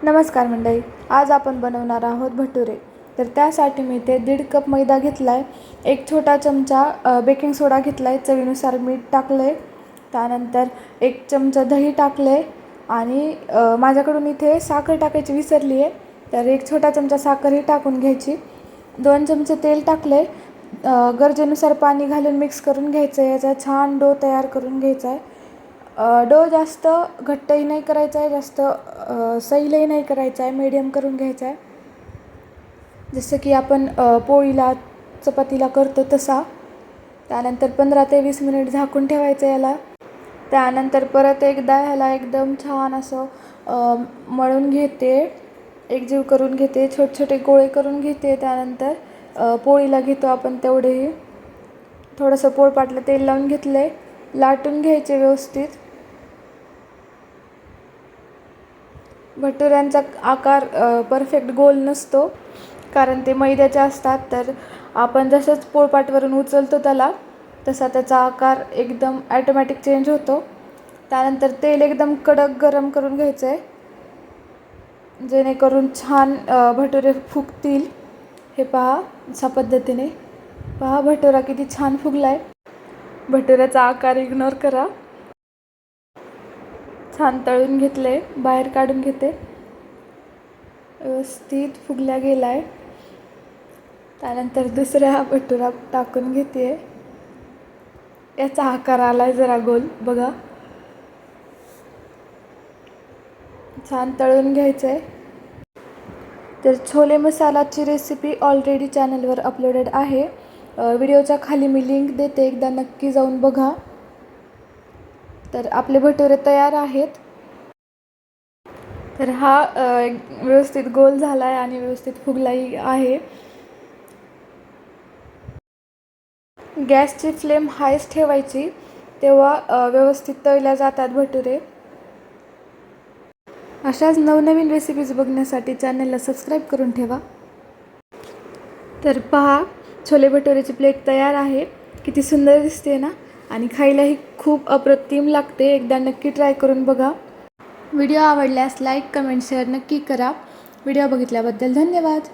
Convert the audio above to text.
नमस्कार मंडळी, आज आपण बनवणार आहोत भटुरे। तर त्यासाठी मी इथे 1.5 कप मैदा घेतला आहे, 1 छोटा चमचा बेकिंग सोडा घेतला आहे, चवीनुसार मीठ टाकलं आहे, त्यानंतर 1 चमचा दही टाकलं आहे आणि माझ्याकडून इथे साखर टाकायची विसरली आहे, तर 1 छोटा चमचा साखरही टाकून घ्यायची। 2 चमचे तेल टाकले, गरजेनुसार पाणी घालून मिक्स करून घ्यायचं आहे। याचा छान डो तयार करून घ्यायचा आहे। डो जास्त घट्टही नाही करायचा आहे, जास्त सैलही नाही करायचा आहे, मीडियम करून घ्यायचा आहे, जसं की आपण पोळीला चपातीला करतो तसा। त्यानंतर 15 ते 20 मिनिट झाकून ठेवायचं याला। त्यानंतर परत एकदा ह्याला एकदम छान असं मळून घेते, एकजीव करून घेते, छोटे छोटे गोळे करून घेते। त्यानंतर पोळीला घेतो आपण तेवढेही थोडंसं पोळपाटला तेल लावून घेतले, लाटून घ्यायचे व्यवस्थित। भटुऱ्यांचा आकार परफेक्ट गोल नसतो, कारण ते मैद्याचे असतात, तर आपण जसंच पोळपाटवरून उचलतो त्याला तसा त्याचा आकार एकदम ॲटोमॅटिक चेंज होतो। त्यानंतर तेल एकदम कडक गरम करून घ्यायचं आहे, जेणेकरून छान भटुरे फुगतील। हे पहा, अशा पद्धतीने पहा भटुरा किती छान फुगला आहे। भटुऱ्याचा आकार इग्नोर करा। छान तळून घेतले, बाहेर काढून घेते, व्यवस्थित फुगला गेला आहे। त्यानंतर दुसरा भटुरा टाकून घेते, याचा आकार आला आहे जरा गोल, बघा, छान तळून घ्यायचं आहे। तर छोले मसालाची रेसिपी ऑलरेडी चॅनलवर अपलोडेड आहे, व्हिडिओच्या खाली मी लिंक देते, एकदा नक्की जाऊन बघा। तर आपले भटुरे तयार आहेत। तर हा व्यवस्थित गोल झाला आहे आणि व्यवस्थित फुगलाही आहे। गॅसची फ्लेम हायच ठेवायची, तेव्हा व्यवस्थित तळल्या जातात भटुरे। अशाच नवनवीन रेसिपीज बघण्यासाठी चॅनलला सबस्क्राईब करून ठेवा। तर पहा, छोले भटुरेची प्लेट तयार आहे, किती सुंदर दिसते ना, आणि खायलाही खूप अप्रतिम लागते। एकदा नक्की ट्राय करून बघा। व्हिडिओ आवडल्यास लाईक, कमेंट, शेअर नक्की करा। व्हिडिओ बघितल्याबद्दल धन्यवाद।